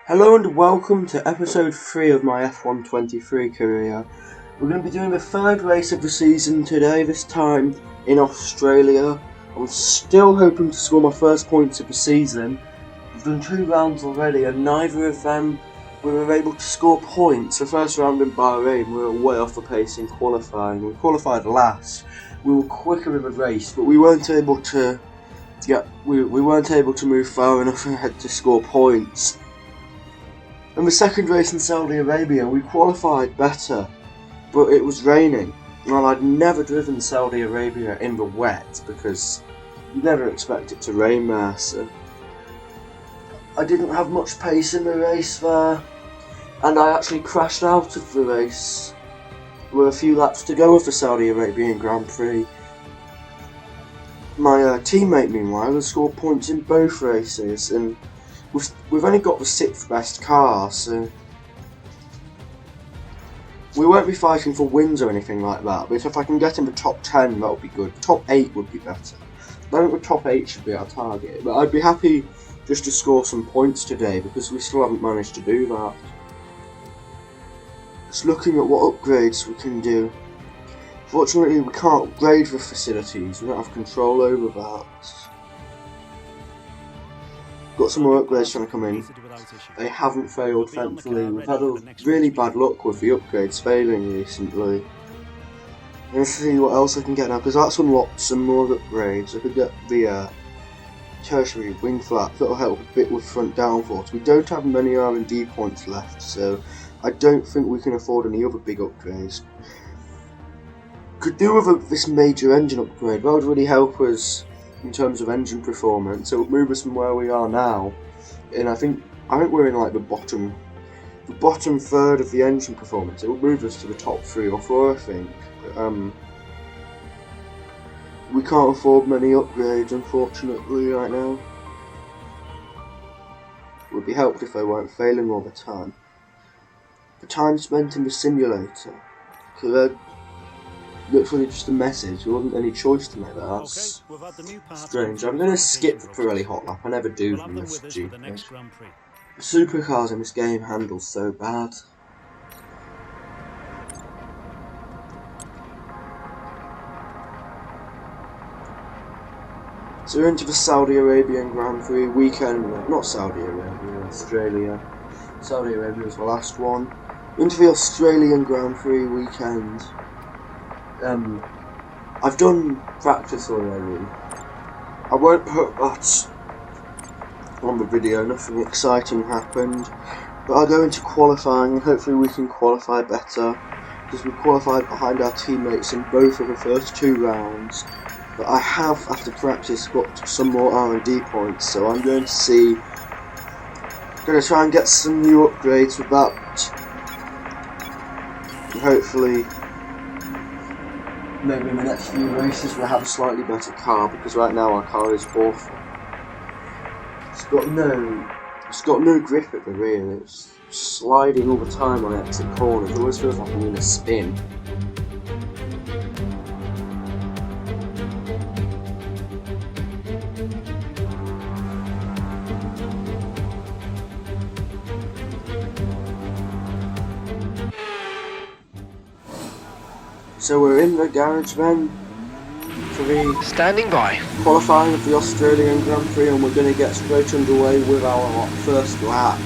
Hello and welcome to episode 3 of my F123 career. We're going to be doing the third race of the season today, this time in Australia. I'm still hoping to score my first points of the season. We've done 2 rounds already and neither of them we were able to score points. The first round in Bahrain we were way off the pace in qualifying. We qualified last. We were quicker in the race, but we weren't able to move far enough ahead to score points. In the second race in Saudi Arabia, we qualified better, but it was raining. Well, I'd never driven Saudi Arabia in the wet because you never expect it to rain there, so I didn't have much pace in the race there, and I actually crashed out of the race with a few laps to go of the Saudi Arabian Grand Prix. My teammate, meanwhile, has scored points in both races, and we've only got the 6th best car, so we won't be fighting for wins or anything like that, but if I can get in the top 10 that would be good. Top 8 would be better. I think the top 8 should be our target, but I'd be happy just to score some points today because we still haven't managed to do that. Just looking at what upgrades we can do. Fortunately we can't upgrade the facilities, we don't have control over that. Got some more upgrades trying to come in. They haven't failed, thankfully. We've had a really bad luck with the upgrades failing recently. Let's see what else I can get now, because that's unlocked some more upgrades. I could get the tertiary wing flap, that'll help a bit with front downforce. We don't have many R&D points left, so I don't think we can afford any other big upgrades. Could do with this major engine upgrade, that would really help us in terms of engine performance. It would move us from where we are now, and I think we're in like the bottom third of the engine performance. It would move us to the top 3 or 4, I think. We can't afford many upgrades, unfortunately, right now. It would be helpful if they weren't failing all the time. The time spent in the simulator, literally just a message, there wasn't any choice to make that. That's strange. I'm going to skip the Pirelli hot lap, I never do from this stupid. The supercars in this game handle so bad. So we're into the Saudi Arabian Grand Prix weekend, not Saudi Arabia, Australia. Saudi Arabia was the last one. Into the Australian Grand Prix weekend. I've done practice already. I won't put that on the video, nothing exciting happened, but I'll go into qualifying and hopefully we can qualify better, because we qualified behind our teammates in both of the first 2 rounds. But I have, after practice, got some more R&D points, so I'm going to try and get some new upgrades with that, and hopefully maybe in the next few races we'll have a slightly better car, because right now our car is awful. It's got no grip at the rear, it's sliding all the time on exit corners, it always feels like I'm in a spin. So we're in the garage then for the standing by qualifying of the Australian Grand Prix, and we're going to get straight underway with our first lap.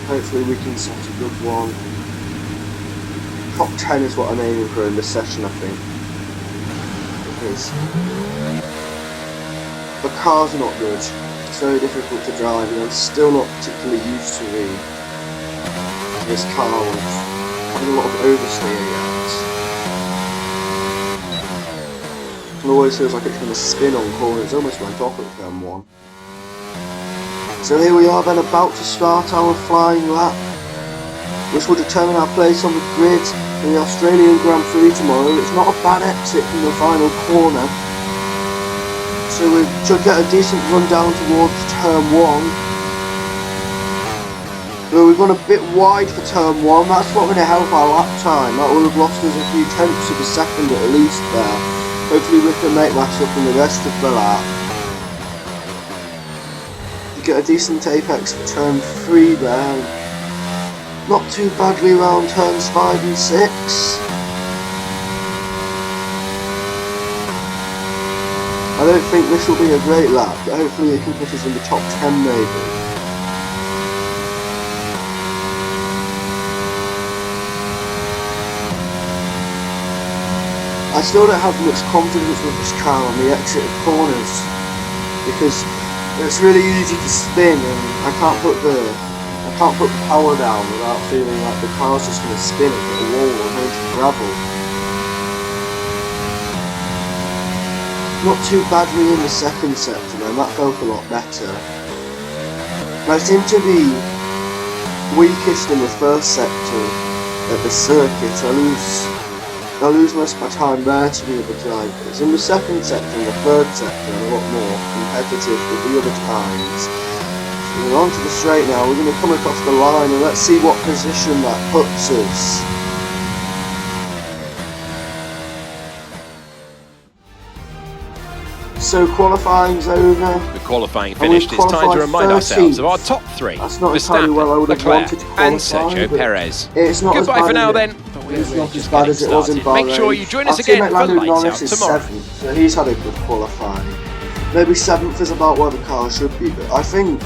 Hopefully we can set a good one. Top 10 is what I'm aiming for in this session, I think. Because the car's not good. It's very difficult to drive, and I'm still not particularly used to this car with having a lot of oversteer yet. It always feels like it's going to spin on corners, almost went off at turn 1. So here we are then, about to start our flying lap, which will determine our place on the grid in the Australian Grand Prix tomorrow. It's not a bad exit from the final corner, so we should get a decent run down towards turn 1. So we've gone a bit wide for turn 1, that's not going to help our lap time. That will have lost us a few tenths of a second at least there. Hopefully we can make that up in the rest of the lap. You get a decent apex for turn 3 there. Not too badly around turns 5 and 6. I don't think this will be a great lap, but hopefully it can put us in the top 10 maybe. I still don't have much confidence with this car on the exit of corners, because it's really easy to spin and I can't put the power down without feeling like the car's just going to spin and hit a wall or go into gravel. Not too badly in the second sector though, that felt a lot better. I seem to be weakest in the first sector at the circuit. I lose most of my time there to the other drivers. In the second sector and the third sector I'm a lot more competitive with the other times. So we're onto the straight now, we're going to come across the line and let's see what position that puts us. So qualifying's over. The qualifying finished. It's time to remind ourselves of our top 3. That's not entirely well I would have wanted to qualify, and Sergio Perez. It's not Goodbye as for now bad then. It's not as bad as it was in Bahrain. Make sure you join us Our teammate again for Lando Lights Norris Out is tomorrow. 7th, so he's had a good qualifying. Maybe 7th is about where the car should be, but I think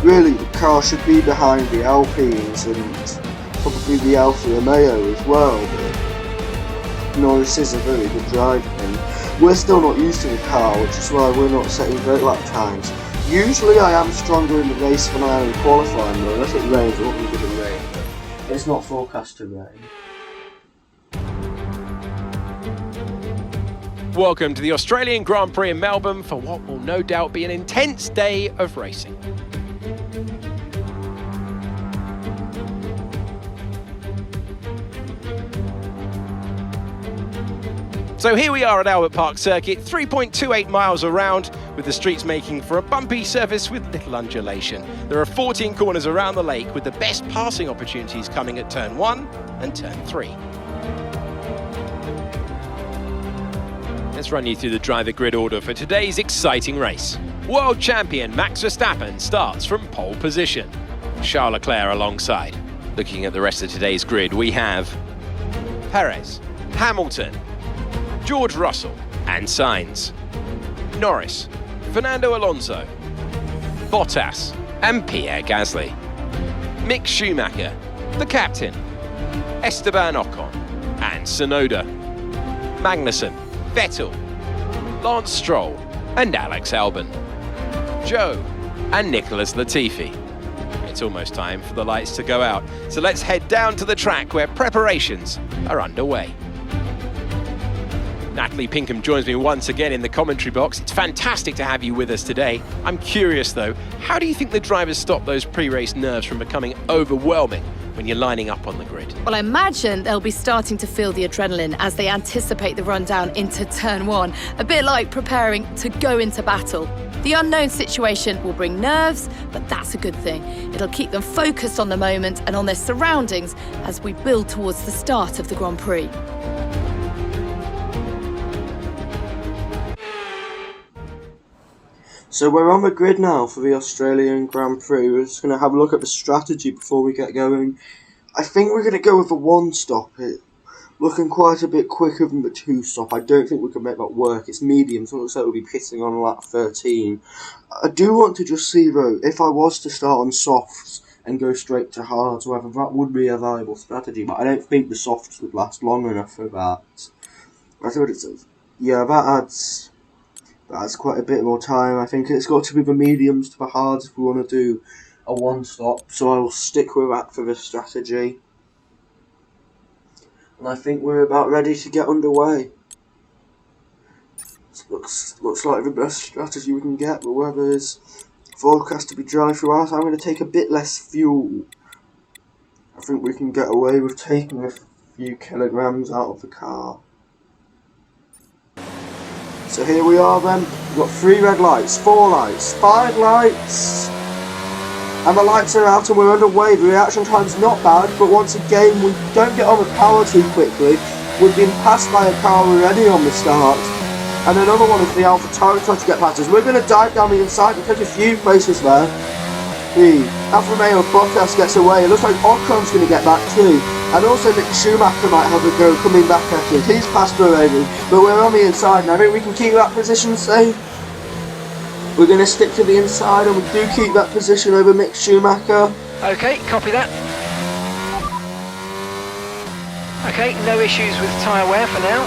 really the car should be behind the Alpines and probably the Alfa Romeo as well, but Norris is a very good driver and we're still not used to the car, which is why we're not setting great lap times. Usually I am stronger in the race than I am in qualifying though, unless it rains. It won't be good rain, but it's not forecast to rain. Welcome to the Australian Grand Prix in Melbourne for what will no doubt be an intense day of racing. So here we are at Albert Park Circuit, 3.28 miles around, with the streets making for a bumpy surface with little undulation. There are 14 corners around the lake, with the best passing opportunities coming at turn 1 and turn 3. Let's run you through the driver grid order for today's exciting race. World champion Max Verstappen starts from pole position. Charles Leclerc alongside. Looking at the rest of today's grid, we have Perez, Hamilton, George Russell and Sainz, Norris, Fernando Alonso, Bottas and Pierre Gasly, Mick Schumacher, the captain, Esteban Ocon and Tsunoda, Magnussen, Vettel, Lance Stroll and Alex Albon, Joe and Nicholas Latifi. It's almost time for the lights to go out, so let's head down to the track where preparations are underway. Natalie Pinkham joins me once again in the commentary box. It's fantastic to have you with us today. I'm curious though, how do you think the drivers stop those pre-race nerves from becoming overwhelming when you're lining up on the grid? Well, I imagine they'll be starting to feel the adrenaline as they anticipate the rundown into turn 1, a bit like preparing to go into battle. The unknown situation will bring nerves, but that's a good thing. It'll keep them focused on the moment and on their surroundings as we build towards the start of the Grand Prix. So we're on the grid now for the Australian Grand Prix. We're just going to have a look at the strategy before we get going. I think we're going to go with the 1-stop. Looking quite a bit quicker than the 2-stop. I don't think we can make that work. It's medium, so it looks like we'll be pitting on lap 13. I do want to just see though, if I was to start on softs and go straight to hards, whether that would be a valuable strategy, but I don't think the softs would last long enough for that. That's what it says. Yeah, that adds quite a bit more time. I think it's got to be the mediums to the hards if we want to do a 1-stop, so I will stick with that for this strategy. And I think we're about ready to get underway. Looks like the best strategy we can get. The weather is forecast to be dry throughout. I'm going to take a bit less fuel. I think we can get away with taking a few kilograms out of the car. So here we are then, we've got 3 red lights, 4 lights, 5 lights, and the lights are out and we're underway. The reaction time's not bad, but once again we don't get on the power too quickly. We've been passed by a car already on the start, and another one is the Alpha Tauri trying to get past us. We're going to dive down the inside and take a few places there. Alpine. Alfa Romeo Bottas gets away. It looks like Ocon's going to get back too. And also Mick Schumacher might have a go coming back at it. He's passed already, but we're on the inside and I think we can keep that position safe. We're going to stick to the inside and we do keep that position over Mick Schumacher. Okay, copy that. Okay, no issues with tyre wear for now.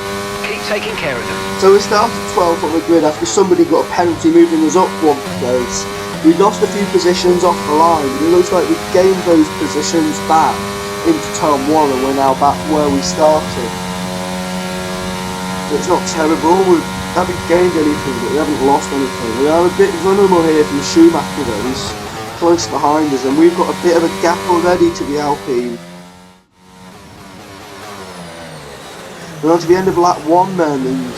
Keep taking care of them. So we started 12th on the grid after somebody got a penalty moving us up one place. We lost a few positions off the line, but it looks like we gained those positions back into turn 1 and we're now back where we started. So it's not terrible, we haven't gained anything, but we haven't lost anything. We are a bit vulnerable here from Schumacher though, he's close behind us and we've got a bit of a gap already to the Alpine. We're on to the end of lap 1 then, and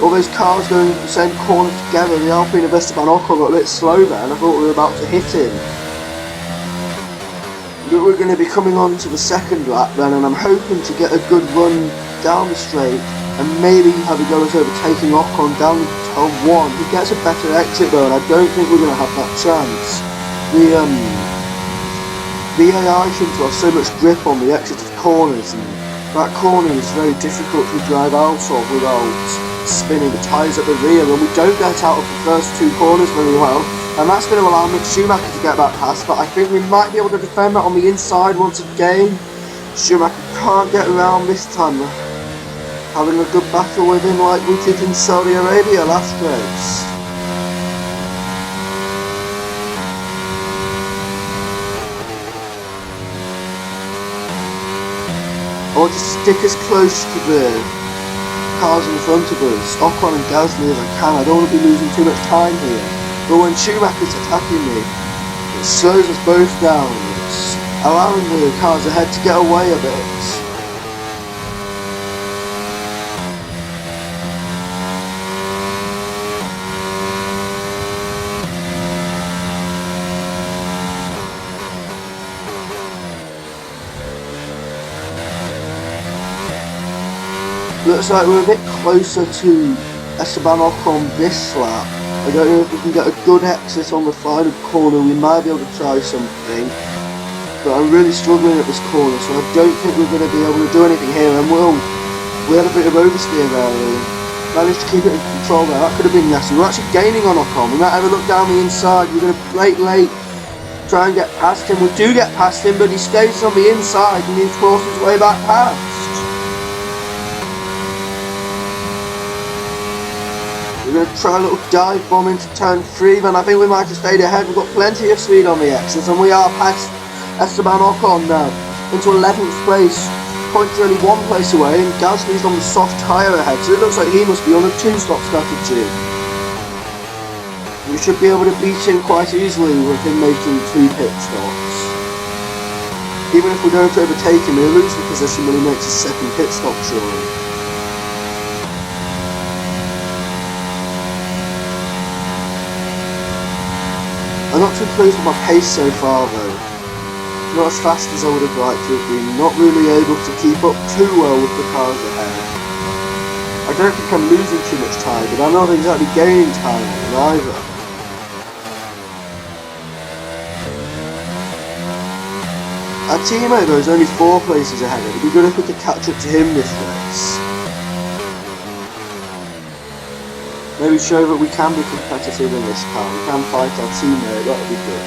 all those cars going the same corner together. The Alpine of Esteban Ocon got a bit slow there and I thought we were about to hit him. But we're going to be coming on to the second lap then, and I'm hoping to get a good run down the straight and maybe have a go at overtaking Ocon down turn 1. He gets a better exit though and I don't think we're going to have that chance. The AI seems to have so much grip on the exit of corners, and that corner is very difficult to drive out of without spinning the tyres at the rear, and we don't get out of the first 2 corners very well, and that's going to allow Mick Schumacher to get that past, but I think we might be able to defend that on the inside once again. Schumacher can't get around this time, having a good battle with him like we did in Saudi Arabia last race. I want to stick as close to the cars in front of us, Ocon and Gasly, as I can. I don't want to be losing too much time here. But when Schumacher's attacking me, it slows us both down. It's allowing the cars ahead to get away a bit. Looks like we're a bit closer to Esteban Ocon this lap. I don't know if we can get a good exit on the final corner. We might be able to try something, but I'm really struggling at this corner, so I don't think we're going to be able to do anything here. And we had a bit of oversteer there. We managed to keep it in control there. That could have been nasty. We're actually gaining on Ocon. We might have a look down the inside. We're going to brake late, try and get past him. We do get past him, but he stays on the inside and he's forced his way back past. We're going to try a little dive bomb into turn 3, then I think we might have stayed ahead. We've got plenty of speed on the exits and we are past Esteban Ocon now into 11th place. Points are only 1 place away and Gasly's on the soft tyre ahead, so it looks like he must be on a 2-stop strategy. We should be able to beat him quite easily with him making 2 pit stops. Even if we don't overtake him, he'll lose the position when he makes his 2nd pit stop surely. I'm not too pleased with my pace so far though. Not as fast as I would have liked to have been, not really able to keep up too well with the cars ahead. I don't think I'm losing too much time, but I'm not exactly gaining time either. Our teammate though is only 4 places ahead. It'd be good if we could catch up to him this race. Maybe show that we can be competitive in this car, we can fight our teammate, that would be good.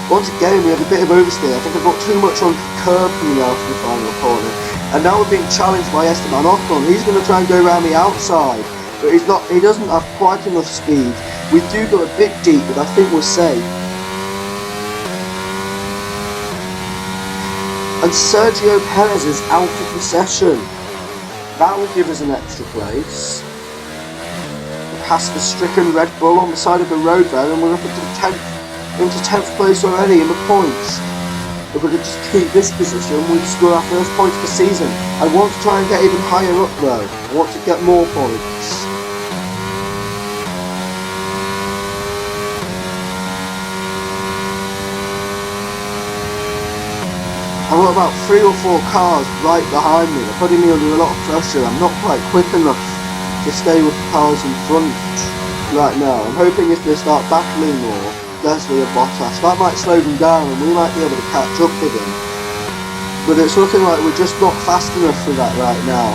Once again we have a bit of oversteer. I think I've got too much on curb coming out of the final corner. And now we're being challenged by Esteban Ocon. He's going to try and go around the outside, but he doesn't have quite enough speed. We do go a bit deep, but I think we're safe. And Sergio Perez is out of the session. That will give us an extra place. Past the stricken Red Bull on the side of the road there, and we're up into 10th place already in the points. If we could just keep this position, we'd score our first points for the season. I want to try and get even higher up though. I want to get more points. I've got about 3 or 4 cars right behind me. They're putting me under a lot of pressure. I'm not quite quick enough to stay with the cars in front right now. I'm hoping if they start battling more, Gasly and Bottas. That might slow them down and we might be able to catch up with them. But it's looking like we're just not fast enough for that right now.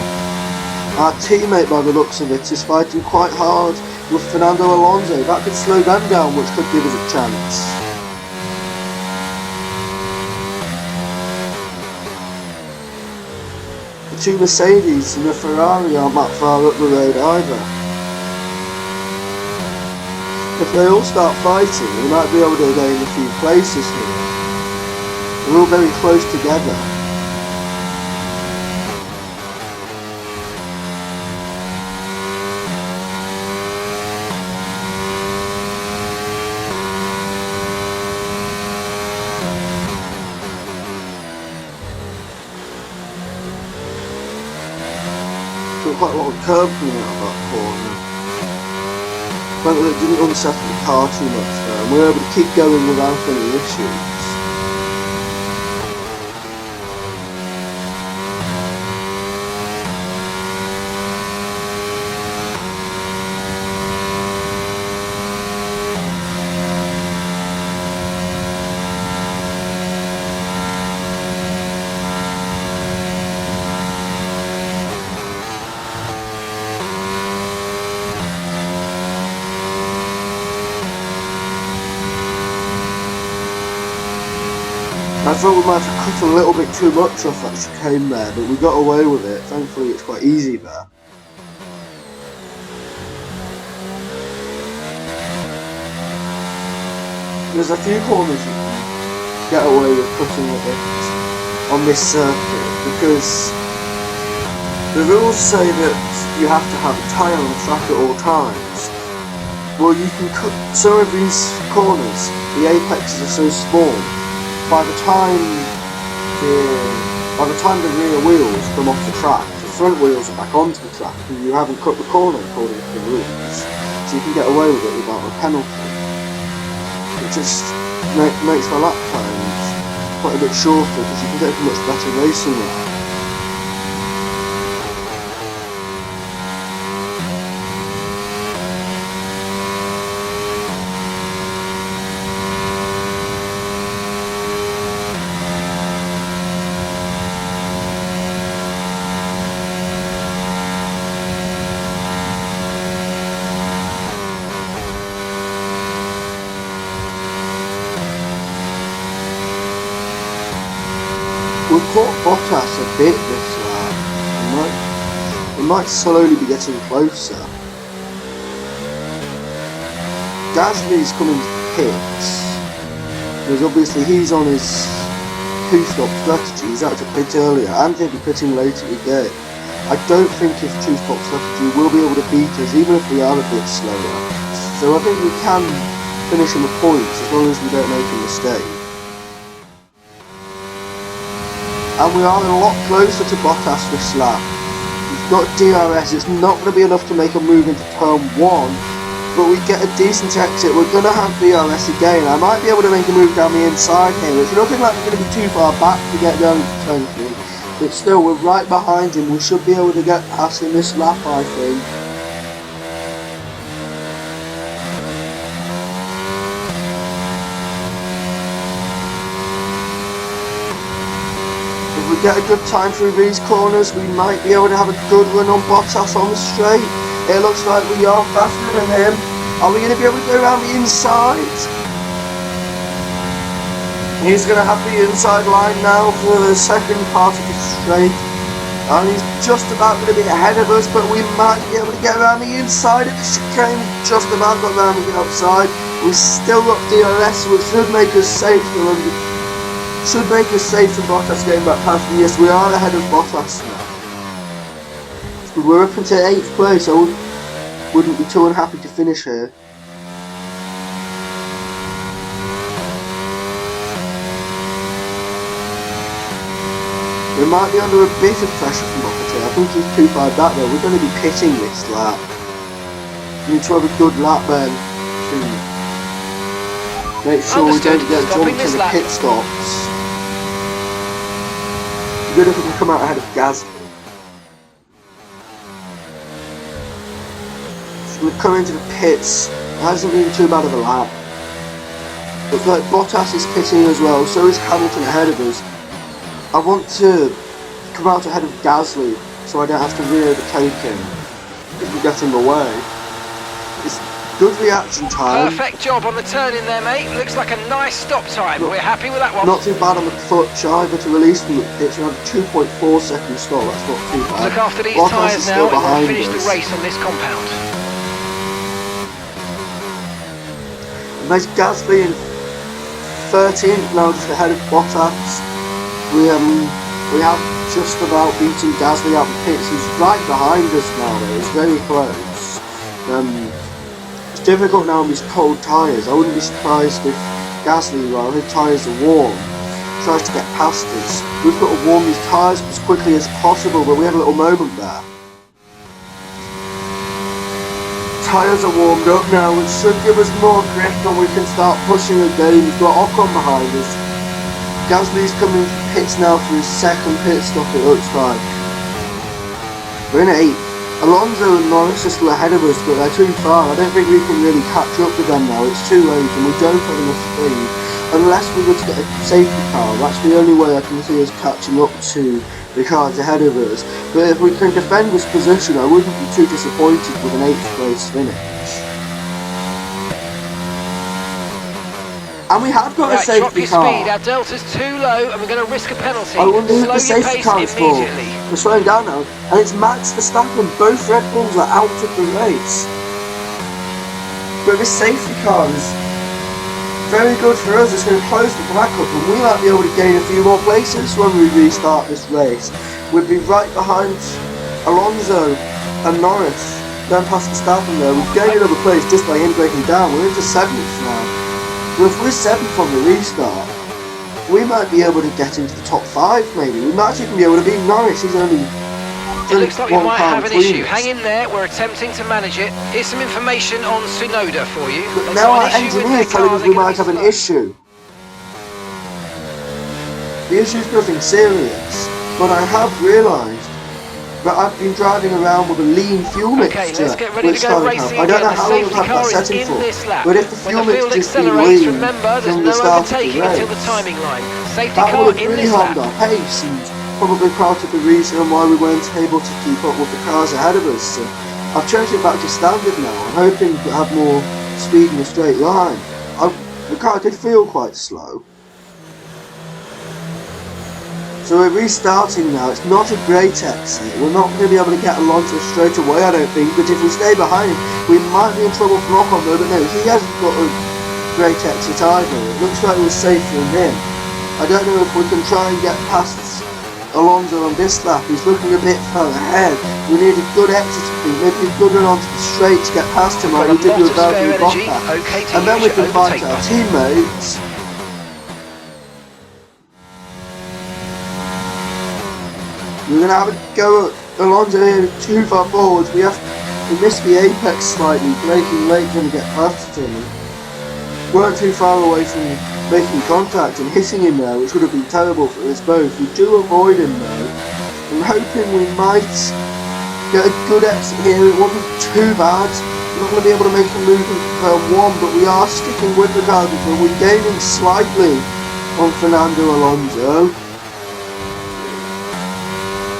Our teammate, by the looks of it, is fighting quite hard with Fernando Alonso. That could slow them down, which could give us a chance. The two Mercedes and the Ferrari aren't that far up the road either. If they all start fighting, we might be able to gain a few places here. We're all very close together. Quite a lot of curb coming out of that corner. Thankfully it didn't unsettle the car too much there, and we were able to keep going without any issues. I thought we might have cut a little bit too much off that chicane there, but we got away with it. Thankfully it's quite easy there. There's a few corners you can get away with cutting a bit on this circuit, because the rules say that you have to have a tyre on the track at all times. Well, you can cut some of these corners, the apexes are so small. By the time the rear wheels come off the track, the front wheels are back onto the track and you haven't cut the corner according to the rules. So you can get away with it without a penalty. It just makes my lap times quite a bit shorter because you can get a much better racing lap. We've caught Bottas a bit this lap. We might slowly be getting closer. Gasly's coming to pits, because obviously he's on his two-stop strategy. He's out to pit earlier and he'll be pitting later again. I don't think his two-stop strategy will be able to beat us, even if we are a bit slower. So I think we can finish him a point as long as we don't make a mistake. And we are a lot closer to Bottas this lap. We've got DRS, it's not going to be enough to make a move into turn 1, but we get a decent exit. We're going to have DRS again. I might be able to make a move down the inside here. It's looking like we're going to be too far back to get down to turn 3, but still we're right behind him. We should be able to get past him this lap, I think. If we get a good time through these corners, we might be able to have a good run on Bottas on the straight. It looks like we are faster than him. Are we going to be able to go around the inside? He's going to have the inside line now for the second part of the straight. And he's just about going to be ahead of us, but we might be able to get around the inside of the chicane. Just about got around the outside. We've still got DRS, which should make us safe for Bottas getting back past me. Yes, we are ahead of Bottas now. We're up into 8th place, I wouldn't be too unhappy to finish here. We might be under a bit of pressure from Bottas here. I think he's too far back though. We're going to be pitting this lap. We need to have a good lap then to make sure we don't get jumped in the pit stops. Good if we can come out ahead of Gasly. So we're coming to the pits. It hasn't been too bad of a lap. But like Bottas is pitting as well, so is Hamilton ahead of us. I want to come out ahead of Gasly, so I don't have to re-overtake him if we get him away. It's good reaction time. Perfect job on the turn in there, mate. Looks like a nice stop time. We're happy with that one. Not too bad on the clutch either to release from the pitch. We have a 2.4 second stop, that's not too bad. Look after these Bottas tyres is now still and we'll behind finish us. the race on this compound. And there's Gasly in 13th now, just ahead of Bottas. We have just about beaten Gasly out of the pits. He's right behind us now though, it's very close. It's difficult now on these cold tyres. I wouldn't be surprised if Gasly, while his tyres are warm, tries to get past us. We've got to warm these tyres as quickly as possible, but we have a little moment there. Tyres are warmed up now, which should give us more grip and we can start pushing again. We've got Ocon behind us. Gasly's coming to pits now for his second pit stop, it looks like. We're in 8th. Alonso and Norris are still ahead of us, but they're too far. I don't think we can really catch up with them now. It's too late and we don't have enough speed. Unless we were to get a safety car, that's the only way I can see us catching up to the cars ahead of us. But if we can defend this position, I wouldn't be too disappointed with an 8th place finish. And we have got a Right, safety drop your car. speed. Our delta's too low and we're going to risk a penalty. I wonder who Slow the your safety pace car is for. immediately. We're slowing down now, and it's Max Verstappen. Both Red Bulls are out of the race. But this safety car is very good for us. It's going to close the back up, and we might be able to gain a few more places when we restart this race. We'll be right behind Alonso and Norris. Going past Verstappen there, we've gained another place just by him breaking down. We're into 7th now. Well, if we're 7th on the restart, we might be able to get into the top 5 maybe. We might even be able to beat Norris. He's only It looks like we one might car have an between issue. us. Hang in there, we're attempting to manage it. Here's some information on Tsunoda for you. But They've now got our an issue with engineer their is telling car, us they're we gonna might be have an slow. issue. The issue's nothing serious, but I have realised that I've been driving around with a lean fuel Okay, mixture. let's get ready to go racing I don't again. know The how long I've safety had car that is setting in for, this lap. but if the When fuel the field mixture's been accelerates, lean remember, there's from no the start of the overtaking until the race, timing line. Safety that car would have in really this harmed lap. our pace and probably part of the reason why we weren't able to keep up with the cars ahead of us. So I've changed it back to standard now. I'm hoping to have more speed in a straight line. The car did feel quite slow. So we're restarting now. It's not a great exit. We're not going to be able to get Alonso straight away, I don't think. But if we stay behind him, we might be in trouble for Ocon though. But no, he hasn't got a great exit either. It looks like we're safe from him. I don't know if we can try and get past Alonso on this lap. He's looking a bit further ahead. We need a good exit, I think. Maybe a good run onto the straight to get past him like we did with Valtteri Bottas. Okay to And then we use your can fight overtake our button. teammates. We're going to have a go at Alonso here too far forwards. We missed the apex slightly, braking late trying to get past him. Weren't too far away from making contact and hitting him there, which would have been terrible for us both. We do avoid him though. I'm hoping we might get a good exit here. It wasn't too bad. We're not going to be able to make a move in turn 1, but we are sticking with the car control. We're gaining slightly on Fernando Alonso.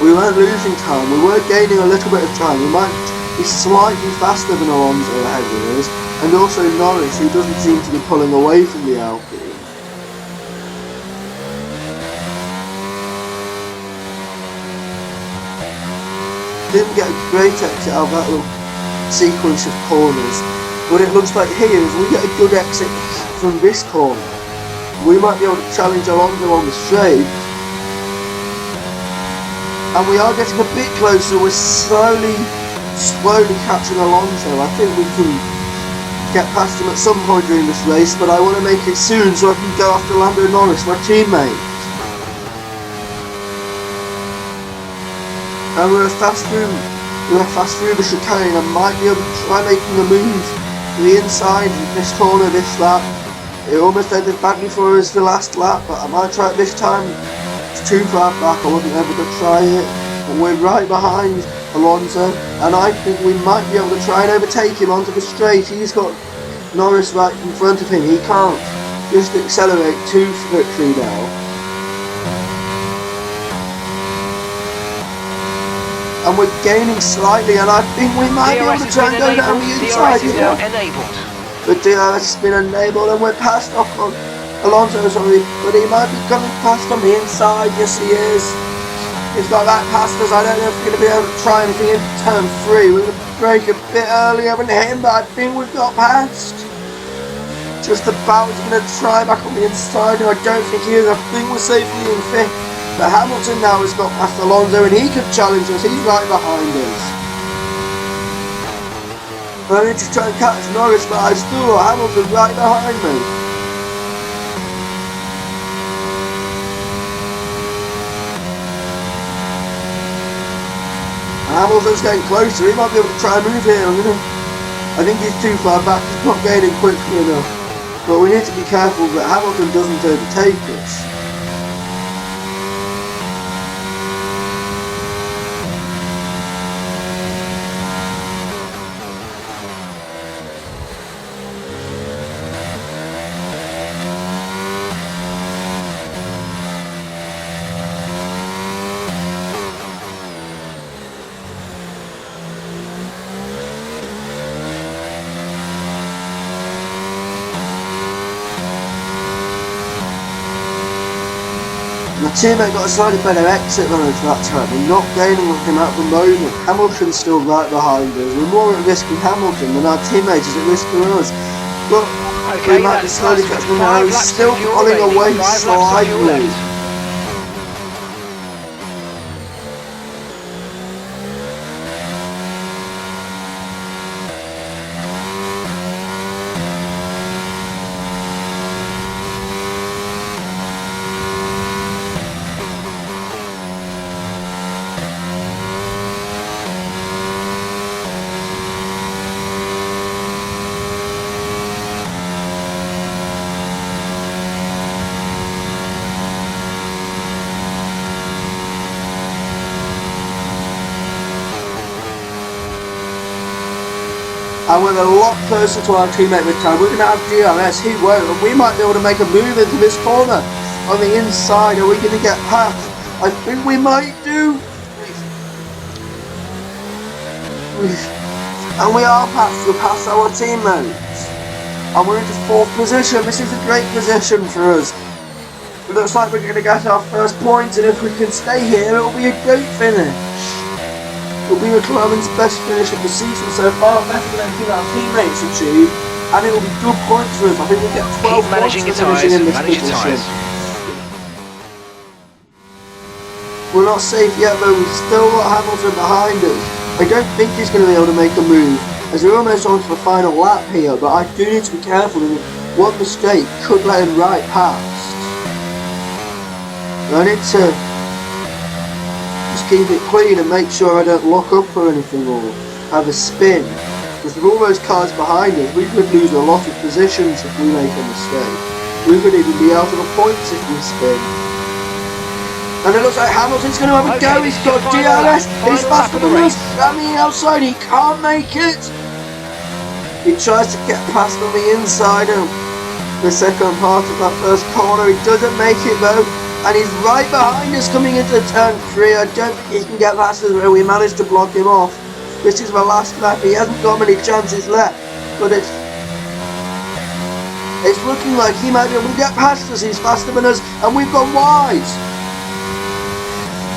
We weren't losing time, we were gaining a little bit of time. We might be slightly faster than Alonso ahead of us, and also Norris, who doesn't seem to be pulling away from the Alpine. Didn't get a great exit out of that little sequence of corners, but it looks like here, if we get a good exit from this corner, we might be able to challenge Alonso on the straight. And we are getting a bit closer. We're slowly catching Alonso. I think we can get past him at some point during this race, but I want to make it soon so I can go after Lando Norris, my teammate. And we're fast through the chicane. I might be able to try making a move to the inside of this corner this lap. It almost ended badly for us the last lap, but I might try it this time. It's too far back, I wasn't able to try it, but we're right behind Alonso, and I think we might be able to try and overtake him onto the straight. He's got Norris right in front of him, he can't just accelerate to victory now. And we're gaining slightly, and I think we might be able to try and go down the inside. DRS is now enabled. The DRS has been enabled, and we're past Ocon. Alonso, sorry, but he might be coming past on the inside. Yes, he is. He's got that past us. I don't know if we're going to be able to try anything in turn 3. We're going to brake a bit earlier than him, but I think we've got past. Just about. He's going to try back on the inside, and I don't think he is. I think we're safely in 5th. But Hamilton now has got past Alonso, and he could challenge us. He's right behind us. I need to try and catch Norris, but I still got Hamilton right behind me. Hamilton's getting closer. He might be able to try and move here. I think he's too far back. He's not gaining quickly enough. But we need to be careful that Hamilton doesn't overtake us. My teammate got a slightly better exit than us that time. We're not gaining with him at the moment. Hamilton's still right behind us. We're more at risk in Hamilton than our teammates is at risk for us. But we might be slowly catching him now. He's still pulling away slightly. And we're a lot closer to our teammate this time. We're going to have DRS, he won't, and we might be able to make a move into this corner on the inside. Are we going to get past? I think we might do. And we are past. We're past our teammates. And we're into 4th position. This is a great position for us. It looks like we're going to get our first points, and if we can stay here, it'll be a great finish. It'll be McLaren's best finish of the season so far, better than anything our teammates achieved, and it will be good points for us. I think we'll get 12 points for finishing in this position. We're not safe yet though, we've still got Hamilton behind us. I don't think he's going to be able to make a move, as we're almost on to the final lap here, but I do need to be careful, and one mistake could let him right past. I need to just keep it clean and make sure I don't lock up or anything or have a spin, because with all those cars behind us we could lose a lot of positions if we make a mistake. We could even be out of the points if we spin. And it looks like Hamilton's going to have a go. He's got DRS, he's faster than us. I mean outside, he can't make it. He tries to get past on the inside of the second part of that first corner. He doesn't make it though. And he's right behind us coming into turn 3. I don't think he can get past us where we managed to block him off. This is the last lap. He hasn't got many chances left. But it's looking like he might be able to get past us. He's faster than us. And we've gone wide.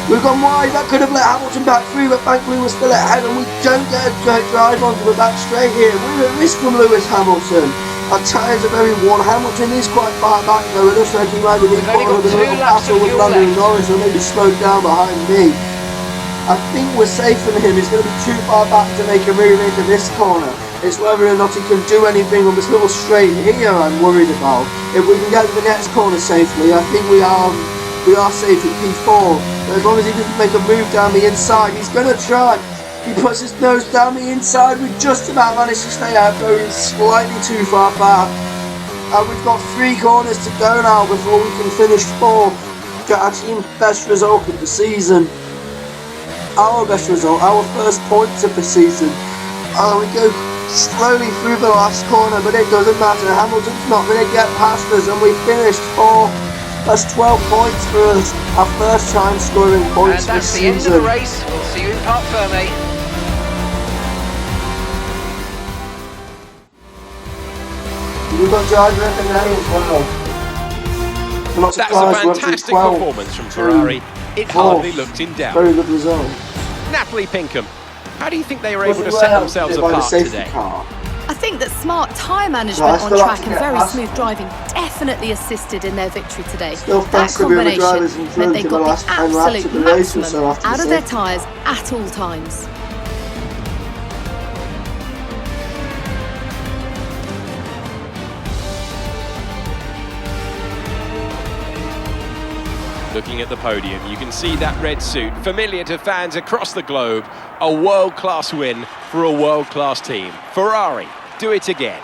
We've gone wide. That could have let Hamilton back through. But thankfully we're still ahead. And we don't get a straight drive onto the back straight here. We're at risk from Lewis Hamilton. Our tyres are very worn. Hamilton is quite far back though. It looks like he might be caught up in a little battle with Lando Norris, or maybe slowed down behind me. I think we're safe from him. He's going to be too far back to make a move into this corner. It's whether or not he can do anything on this little straight here I'm worried about. If we can get to the next corner safely, I think we are safe at P4. But as long as he doesn't make a move down the inside, he's going to try. He puts his nose down the inside. We just about managed to stay out, though he's slightly too far back. And we've got 3 corners to go now before we can finish 4. Get our team's best result of the season. Our best result, our first points of the season. We go slowly through the last corner, but it doesn't matter. Hamilton's not going to get past us, and we finished 4th. That's 12 points for us. Our first time scoring points And this that's the end season. of the race. We'll see you in Parc Fermé. We've got driver F&A as well. I'm not That's a surprised we're up to fantastic 12. performance from Ferrari. It hardly looked in doubt. Very good result. Natalie Pinkham, how do you think they were able to Wasn't set well themselves by the apart safety today? car. I think that smart tyre management Well, I on still have track to and get very past smooth them. driving definitely assisted in their victory today. Still That faster than the combination drivers in meant front they in the got last the 10 laps absolute of the race or maximum so after out the of their safety. tyres at all times. Looking at the podium, you can see that red suit, familiar to fans across the globe. A world-class win for a world-class team. Ferrari, do it again.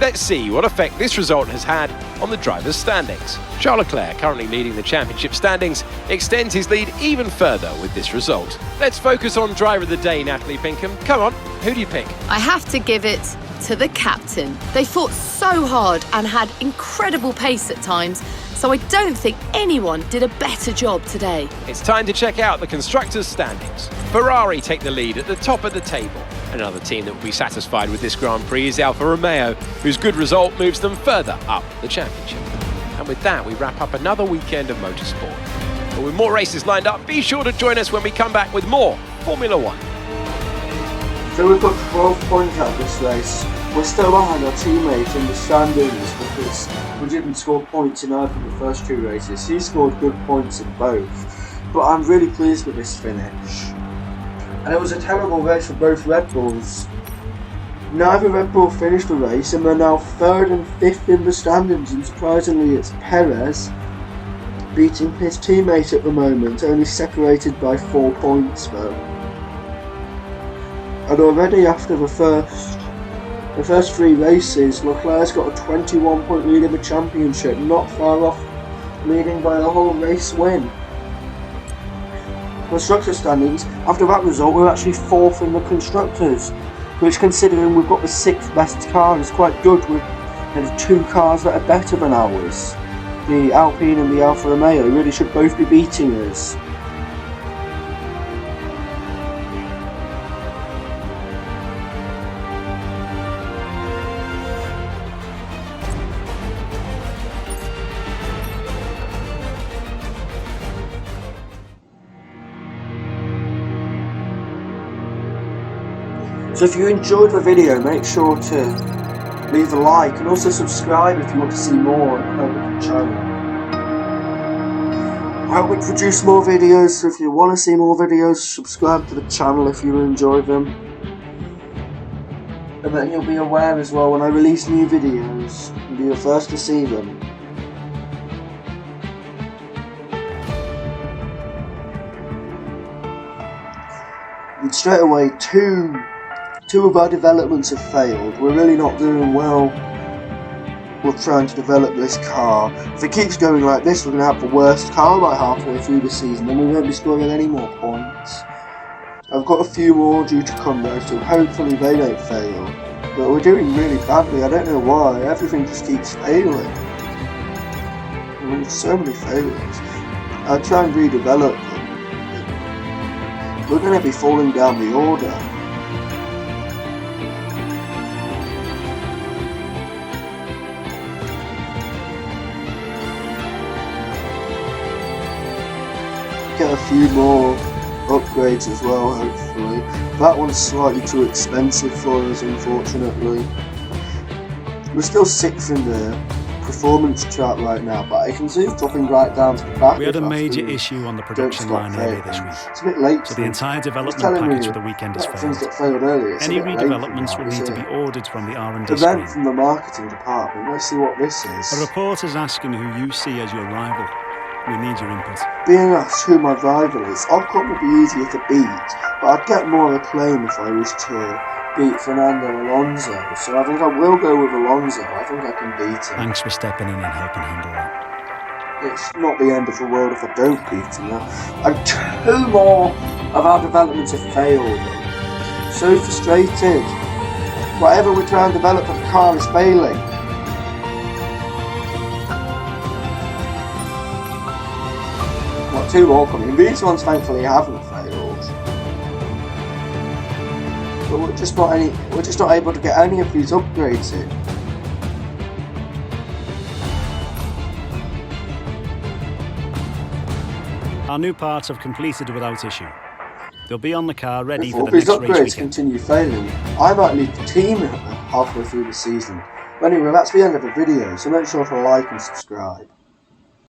Let's see what effect this result has had on the drivers' standings. Charles Leclerc, currently leading the championship standings, extends his lead even further with this result. Let's focus on driver of the day, Natalie Pinkham. Come on, who do you pick? I have to give it to the captain. They fought so hard and had incredible pace at times, so I don't think anyone did a better job today. It's time to check out the constructors' standings. Ferrari take the lead at the top of the table. Another team that will be satisfied with this Grand Prix is Alfa Romeo, whose good result moves them further up the championship. And with that, we wrap up another weekend of motorsport. But with more races lined up, be sure to join us when we come back with more Formula One. So we've got 12 points out of this race. We're still behind our teammate in the standings because we didn't score points in either of the first two races. He scored good points in both. But I'm really pleased with this finish. And it was a terrible race for both Red Bulls. Neither Red Bull finished the race and they're now 3rd and 5th in the standings, and surprisingly it's Perez beating his teammate at the moment, only separated by 4 points though. And already after the first 3 races, Leclerc's got a 21 point lead in the championship, not far off leading by a whole race win. Constructors standings, after that result we're actually 4th in the Constructors, which, considering we've got the 6th best car, is quite good. There's 2 cars that are better than ours. The Alpine and the Alfa Romeo really should both be beating us. So if you enjoyed the video, make sure to leave a like and also subscribe if you want to see more on the channel. I hope we produce more videos, so if you want to see more videos, subscribe to the channel if you enjoy them. And then you'll be aware as well when I release new videos, you'll be the first to see them. And straight away, two of our developments have failed. We're really not doing well with trying to develop this car. If it keeps going like this, we're going to have the worst car by halfway through the season and we won't be scoring any more points. I've got a few more due to come though, so hopefully they don't fail. But we're doing really badly, I don't know why, everything just keeps failing. I mean, so many failures. I'll try and redevelop them. We're going to be falling down the order. Get a few more upgrades as well, hopefully. That one's slightly too expensive for us, unfortunately. We're still 6th in the performance chart right now, but I can see it's dropping right down to the back. We had a if I major feel issue on the don't production stop line earlier failing. this week. It's a bit late. So the entire It's development telling package me for the weekend has that things failed. that failed earlier. It's Any a bit late redevelopments now. will It's need to a be ordered from the R&D event stream. from the marketing department. Let's see what this A is. reporter's asking who you see as your rival. We need your input. Being asked who my rival is, Ocon would be easier to beat, but I'd get more acclaim if I was to beat Fernando Alonso. So I think I will go with Alonso. I think I can beat him. Thanks for stepping in and helping handle that. It's not the end of the world if I don't beat him. And 2 more of our developments have failed. So frustrated. Whatever we try and develop for the car is failing. Well, 2 more coming. These ones thankfully haven't failed. But we're just not able to get any of these upgrades in. Our new parts have completed without issue. They'll be on the car ready If for all the these next race upgrades weekend. continue failing, I might leave the team halfway through the season. But anyway, that's the end of the video, so make sure to like and subscribe.